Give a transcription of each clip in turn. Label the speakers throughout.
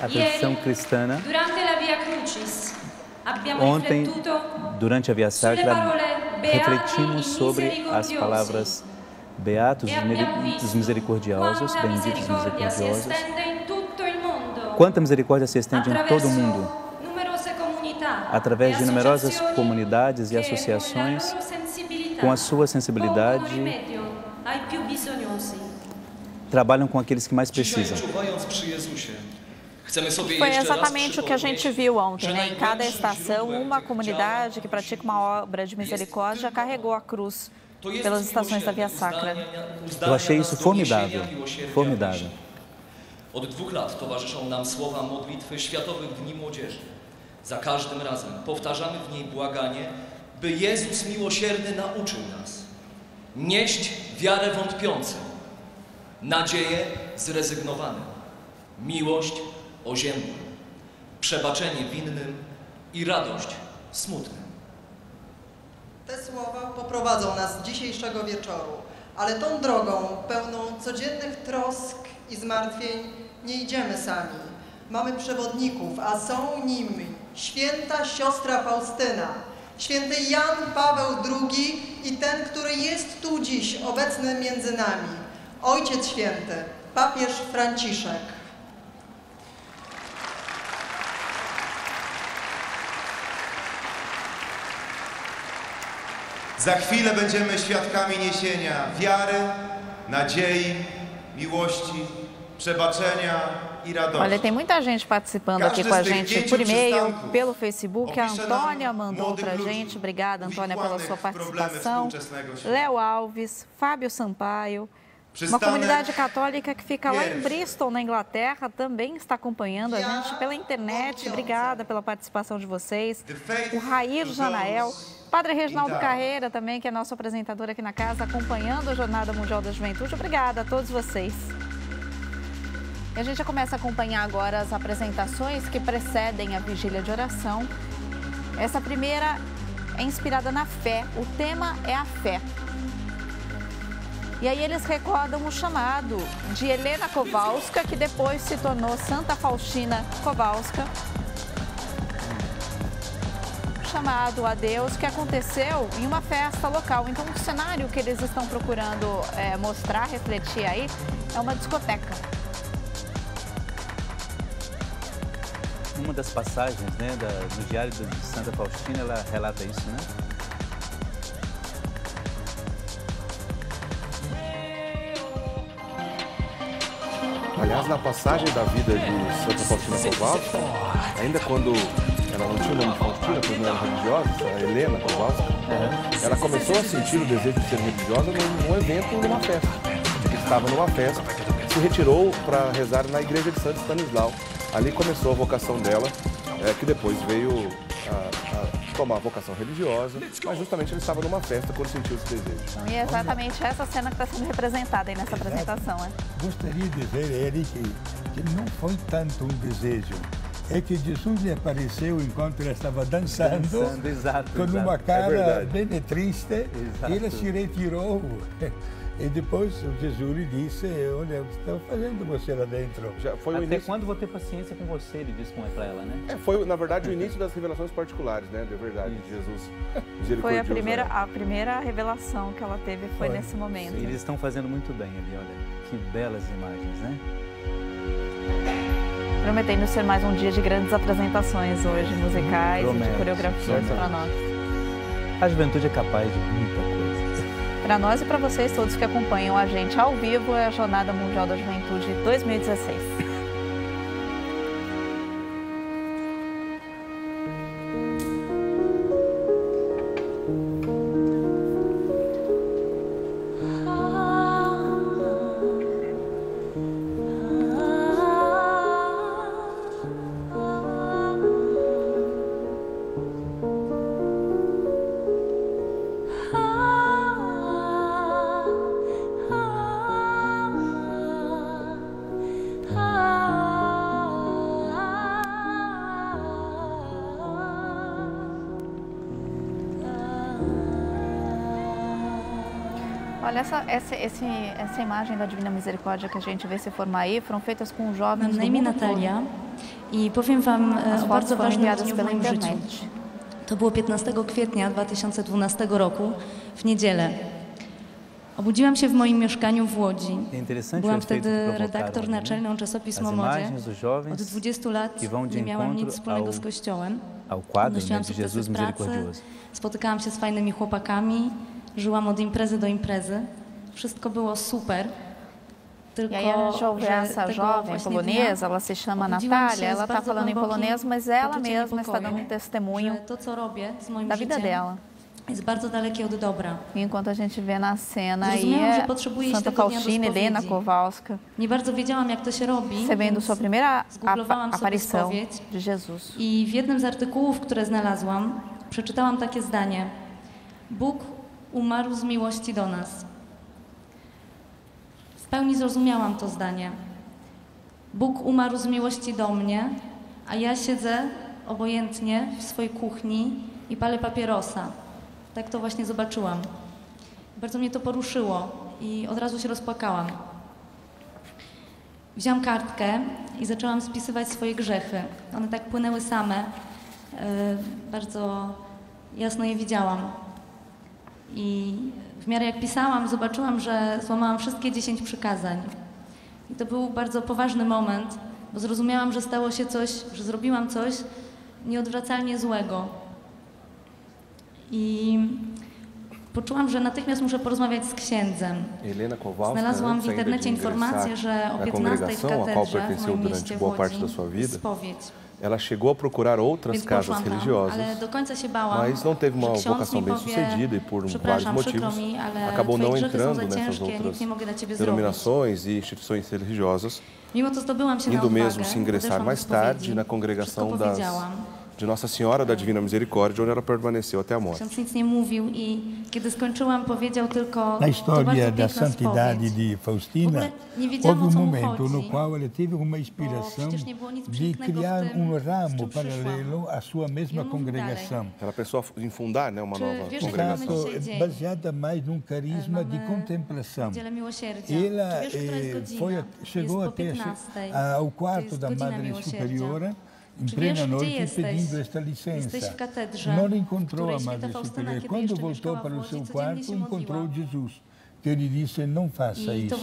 Speaker 1: a tradição cristã.
Speaker 2: Durante la Via Crucis, abbiamo
Speaker 1: Ontem,
Speaker 2: riflettuto
Speaker 1: durante a Via
Speaker 2: sulle
Speaker 1: Sacra,
Speaker 2: parole
Speaker 1: refletimos
Speaker 2: beati
Speaker 1: sobre as
Speaker 2: misericordiosi.
Speaker 1: palavras beatos,
Speaker 2: E abbiamo
Speaker 1: os
Speaker 2: visto
Speaker 1: misericordiosos,
Speaker 2: quanta
Speaker 1: benditos os
Speaker 2: misericordia si
Speaker 1: misericordiosos.
Speaker 2: estende in tutto il mondo,
Speaker 1: Quanta misericórdia se estende em todo
Speaker 2: attraverso
Speaker 1: o mundo,
Speaker 2: numerose comunità
Speaker 1: através
Speaker 2: e
Speaker 1: de numerosas
Speaker 2: associazioni
Speaker 1: comunidades e
Speaker 2: che,
Speaker 1: associações,
Speaker 2: con la loro sensibilità,
Speaker 1: com a sua
Speaker 2: pongono
Speaker 1: sensibilidade,
Speaker 2: rimedio ai più bisognosi.
Speaker 1: trabalham com aqueles que mais precisam.
Speaker 3: Foi exatamente o que a gente viu ontem, né? Em cada estação, uma comunidade que pratica uma obra de misericórdia carregou a cruz pelas estações da Via Sacra.
Speaker 1: Eu achei isso formidável, formidável.
Speaker 4: Od 2 lat towarzyszą nam słowa modlitwy Światowych Dni Młodzieży. Za każdym razem powtarzamy w niej błaganie, by Jezus miłosierny nauczył nas nieść wiarę wątpiącym, nadzieję zrezygnowanym, miłość oziębłą, przebaczenie winnym i radość smutnym.
Speaker 5: Te słowa poprowadzą nas z dzisiejszego wieczoru, ale tą drogą pełną codziennych trosk i zmartwień nie idziemy sami. Mamy przewodników, a są nimi święta siostra Faustyna, święty Jan Paweł II i ten, który jest tu dziś obecny między nami, Ojciec Święty, papież Franciszek.
Speaker 6: Za chwilę będziemy świadkami niesienia wiary, nadziei, miłości, przebaczenia i radości.
Speaker 3: Olha, tem muita gente participando aqui com a gente por e-mail, pelo Facebook. A Antônia mandou pra gente. Obrigada, Antônia, pela sua participação. Léo Alves, Fábio Sampaio. Uma comunidade católica que fica lá em Bristol, na Inglaterra, também está acompanhando a gente pela internet. Obrigada pela participação de vocês. O Rair Janael. Padre Reginaldo Carreira também, que é nosso apresentador aqui na casa, acompanhando a Jornada Mundial da Juventude. Obrigada a todos vocês. E a gente já começa a acompanhar agora as apresentações que precedem a vigília de oração. Essa primeira é inspirada na fé. O tema é a fé. E aí eles recordam o chamado de Helena Kowalska, que depois se tornou Santa Faustina Kowalska. Chamado a Deus que aconteceu em uma festa local. Então, o cenário que eles estão procurando mostrar, refletir aí, é uma discoteca.
Speaker 1: Uma das passagens, né, do Diário de Santa Faustina, ela relata isso, né?
Speaker 7: Aliás, na passagem da vida de Santa Faustina Kowalska, ainda quando ela não tinha o nome Faustina, quando não era religiosa, a Helena Kowalska, ela começou a sentir o desejo de ser religiosa num evento, numa festa. Ela estava numa festa, se retirou para rezar na igreja de Santo Stanislau. Ali começou a vocação dela, que depois veio a tomar a vocação religiosa, mas justamente ela estava numa festa quando sentiu esse desejo.
Speaker 3: E é exatamente essa cena que está sendo representada aí nessa apresentação, né?
Speaker 8: Gostaria de dizer, Eric, que não foi tanto um desejo. É que Jesus lhe apareceu enquanto ela estava dançando
Speaker 1: exato,
Speaker 8: com uma cara
Speaker 7: verdade.
Speaker 8: bem triste.
Speaker 1: Exato.
Speaker 8: Ele se retirou. E depois Jesus lhe disse, olha, o que estão fazendo você lá dentro?
Speaker 7: Já foi o
Speaker 1: Até
Speaker 7: início,
Speaker 1: quando vou ter paciência com você, ele disse para ela, né?
Speaker 7: foi, na verdade, o início das revelações particulares, né? De verdade, de Jesus misericordioso.
Speaker 3: Foi a primeira revelação que ela teve, foi nesse momento.
Speaker 1: Eles estão fazendo muito bem ali, olha. Que belas imagens, né?
Speaker 3: Prometendo ser mais um dia de grandes apresentações hoje, musicais e de coreografias para nós.
Speaker 1: A juventude é capaz de muita coisa.
Speaker 3: Para nós e para vocês todos que acompanham a gente ao vivo, é a Jornada Mundial da Juventude 2016.
Speaker 9: Ah
Speaker 3: Olha, essa imagem da Divina Misericórdia que a gente vê se formar aí, foram feitas com jovens
Speaker 9: Mam na
Speaker 3: do
Speaker 9: imię
Speaker 3: mundo
Speaker 9: Natalia i powiem Wam o bardzo ważnym dniu w moim życiu. To było 15 kwietnia 2012 roku, w niedzielę. Obudziłam się w moim mieszkaniu w Łodzi. Byłam wtedy redaktor naczelną czasopismo Modzie. Od 20 lat nie miałam nic wspólnego z Kościołem. Nosiłam sukcesy w pracy, spotykałam się z fajnymi chłopakami, żyłam od imprezy do imprezy. Wszystko było super.
Speaker 3: E aí a gente ouve essa jovem polonesa, ela se chama Natália, ela está falando em polonês, mas ela mesma está dando um testemunho da vida dela.
Speaker 9: Jest bardzo dalekie od dobra.
Speaker 3: Enquanto a gente vê na cena aí Santa Faustina, Helena Kowalska,
Speaker 9: nie bardzo wiedziałam, jak to się robi,
Speaker 3: recebendo sua primeira aparição de Jesus.
Speaker 9: I w jednym z artykułów, które znalazłam, przeczytałam takie zdanie: Bóg umarł z miłości do nas. W pełni zrozumiałam to zdanie. Bóg umarł z miłości do mnie, a ja siedzę obojętnie w swojej kuchni i palę papierosa. Tak to właśnie zobaczyłam. Bardzo mnie to poruszyło i od razu się rozpłakałam. Wzięłam kartkę i zaczęłam spisywać swoje grzechy. One tak płynęły same. Bardzo jasno je widziałam. I w miarę jak pisałam, zobaczyłam, że złamałam wszystkie 10 przykazań. I to był bardzo poważny moment, bo zrozumiałam, że stało się coś, że zrobiłam coś nieodwracalnie złego. I poczułam, że natychmiast muszę porozmawiać z księdzem. Znalazłam w internecie informację, że o 15 w katedrze w moim mieście w Łodzi jest spowiedź.
Speaker 7: Ela chegou a procurar outras casas religiosas, mas não teve uma vocação bem-sucedida e por vários motivos acabou não entrando nessas outras denominações e instituições religiosas, indo mesmo se ingressar mais tarde na congregação de Nossa Senhora da Divina Misericórdia, onde ela permaneceu até a morte.
Speaker 8: Na história da santidade de Faustina, houve momento no qual ela teve uma inspiração de criar ramo paralelo à sua mesma congregação.
Speaker 7: Ela pensou em fundar, né, uma nova congregação.
Speaker 8: Baseada mais num carisma de contemplação. Ela chegou até ao quarto da Madre Superiora, em plena noite, pedindo esta licença. Não encontrou a Madre Superior. Quando voltou para o seu quarto, encontrou Jesus, que ele disse: não faça isso.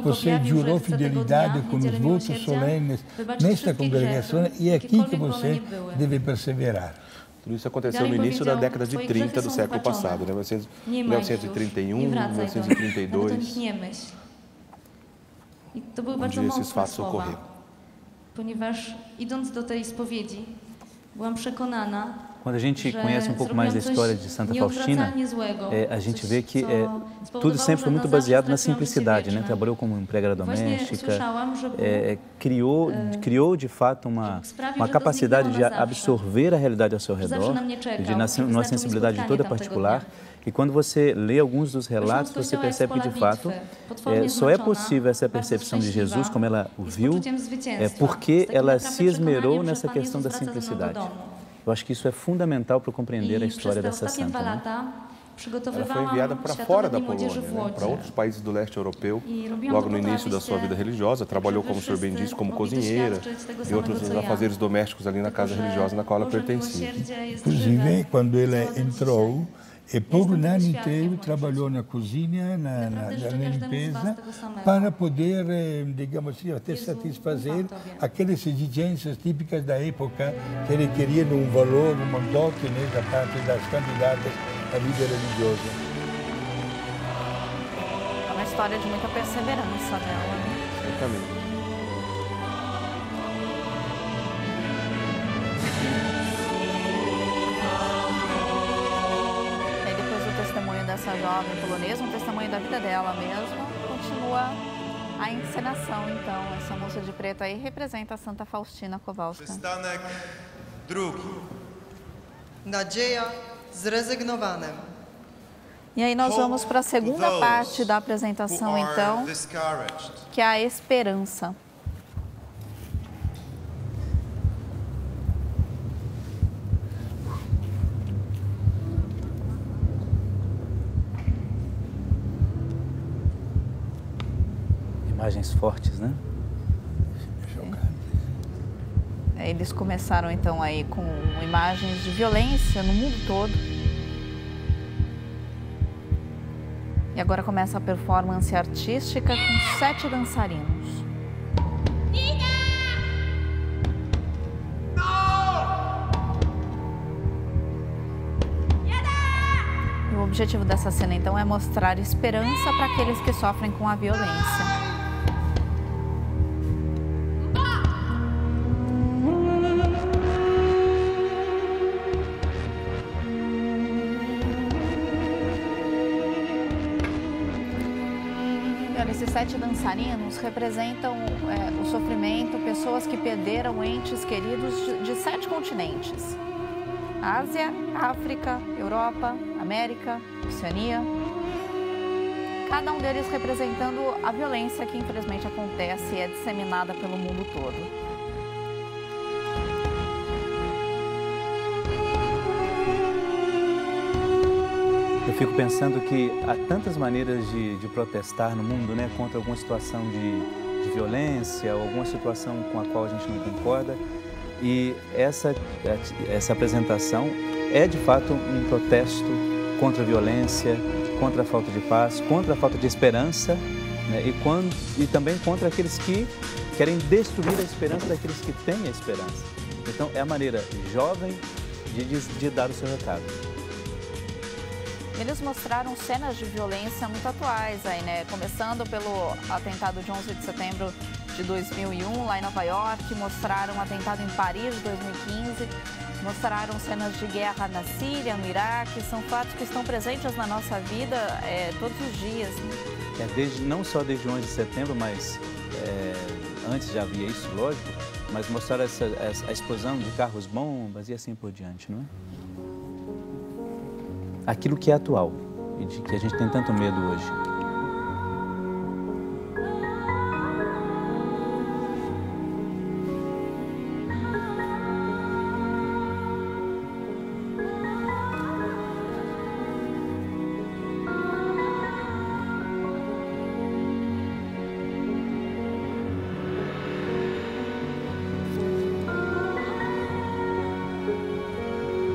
Speaker 8: Você jurou fidelidade com os votos solenes nesta congregação e é aqui que você deve perseverar.
Speaker 7: Tudo isso aconteceu no início da década de 30 do século passado, né? 1931, 1932, onde esses fatos ocorreram.
Speaker 9: Ponieważ idąc do tej spowiedzi, byłam przekonana,
Speaker 1: quando a gente conhece um pouco mais da história de Santa Faustina, a gente vê que tudo sempre foi muito baseado na simplicidade, né? Trabalhou como empregada doméstica, criou de fato uma capacidade de absorver a realidade ao seu redor, de uma sensibilidade toda particular. E quando você lê alguns dos relatos, você percebe que, de fato, só é possível essa percepção de Jesus, como ela o viu, porque ela se esmerou nessa questão da simplicidade. Eu acho que isso é fundamental para compreender a história dessa santa, né?
Speaker 7: Ela foi enviada para fora da Polônia, né, para outros países do leste europeu, logo no início da sua vida religiosa. Trabalhou, como o senhor bem disse, como cozinheira e outros afazeres domésticos ali na casa religiosa na qual ela pertencia.
Speaker 8: Inclusive, quando ela entrou, e por um ano inteiro trabalhou na cozinha, na limpeza, para poder, digamos assim, até satisfazer aquelas exigências típicas da época, que requeriam um valor, um dote, né, da parte das candidatas à vida religiosa.
Speaker 3: É uma história de muita perseverança dela, né?
Speaker 7: Certamente.
Speaker 3: Essa jovem polonesa, testemunho da vida dela mesma, continua a encenação, então. Essa moça de preto aí representa a Santa Faustina Kowalska.
Speaker 6: Przystanek drugi. Nadzieja zrezygnowanym.
Speaker 3: E aí nós vamos para a segunda parte da apresentação, então, que é a esperança.
Speaker 1: imagens fortes, né?
Speaker 3: Eles começaram então aí com imagens de violência no mundo todo. E agora começa a performance artística com 7 dançarinos. E o objetivo dessa cena então é mostrar esperança para aqueles que sofrem com a violência. Esses 7 dançarinos representam o sofrimento, pessoas que perderam entes queridos de 7 continentes. Ásia, África, Europa, América, Oceania. Cada um deles representando a violência que infelizmente acontece e é disseminada pelo mundo todo.
Speaker 1: Eu fico pensando que há tantas maneiras de protestar no mundo, né, contra alguma situação de violência, ou alguma situação com a qual a gente não concorda. E essa apresentação é, de fato, um protesto contra a violência, contra a falta de paz, contra a falta de esperança, né, e também contra aqueles que querem destruir a esperança daqueles que têm a esperança. Então, é a maneira jovem de dar o seu recado.
Speaker 3: Eles mostraram cenas de violência muito atuais aí, né? Começando pelo atentado de 11 de setembro de 2001, lá em Nova York. Mostraram o atentado em Paris, de 2015. Mostraram cenas de guerra na Síria, no Iraque. São fatos que estão presentes na nossa vida todos os dias. Né?
Speaker 1: Não só desde 11 de setembro, mas antes já havia isso, lógico. Mas mostraram a explosão de carros-bombas e assim por diante, não é? Aquilo que é atual e de que a gente tem tanto medo hoje.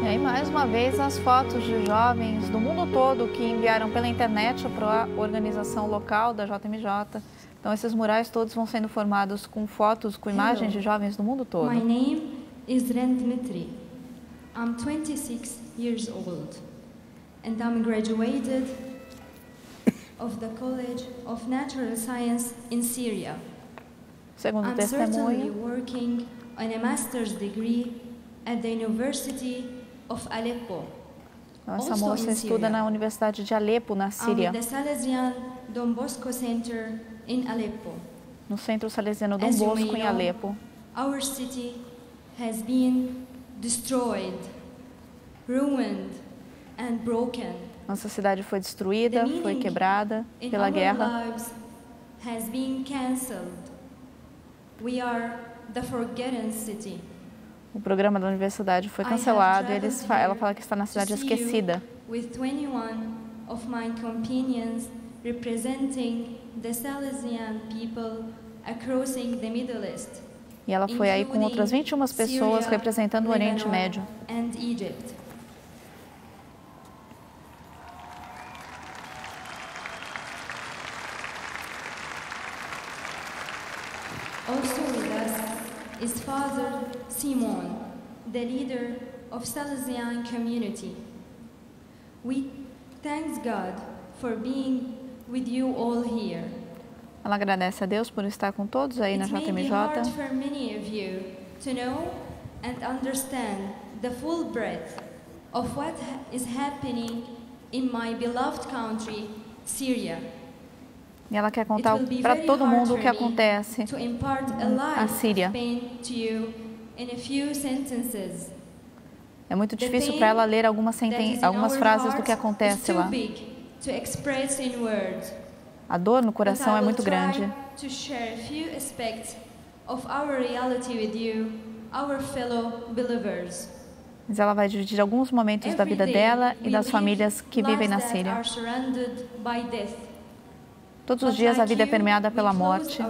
Speaker 3: E aí, mais uma vez, as fotos de jovens do mundo todo que enviaram pela internet para a organização local da JMJ. Então, esses murais todos vão sendo formados com fotos, com imagens de jovens do mundo todo.
Speaker 10: My name is Ren Dmitry. I'm 26 years old and I'm graduated of the College of Natural Science in Syria.
Speaker 3: Segundo
Speaker 10: I'm certainly working on a master's degree at the University of Aleppo.
Speaker 3: Essa moça estuda na Universidade de Alepo, na Síria.
Speaker 10: The Salesian Don Bosco Center in Aleppo.
Speaker 3: No Centro Salesiano Dom Bosco, em Alepo.
Speaker 10: Our city has been destroyed, ruined and broken.
Speaker 3: Nossa cidade foi destruída, foi quebrada pela guerra.
Speaker 10: Has been canceled. We are the forgotten city.
Speaker 3: O programa da universidade foi cancelado e ela fala que está na cidade esquecida.
Speaker 10: With 21 of my companions representing the Salesian people across the Middle East.
Speaker 3: E ela foi aí com outras 21 pessoas representando o Oriente Médio.
Speaker 10: And Egypt. Also with us is Father Simon, the leader of Salesian community. We thank God for being with you all here.
Speaker 3: Ela agradece a Deus por estar com todos aí na JMJ.
Speaker 10: It may be hard for many of you to know and understand the full breadth of what is happening in my beloved country, Syria.
Speaker 3: E ela quer contar para todo mundo o que acontece na Síria. É muito difícil para ela ler algumas frases do que acontece lá. A dor no coração é muito grande. Mas ela vai dividir alguns momentos da vida dela e das famílias que vivem na Síria. Todos os dias a vida é permeada pela morte.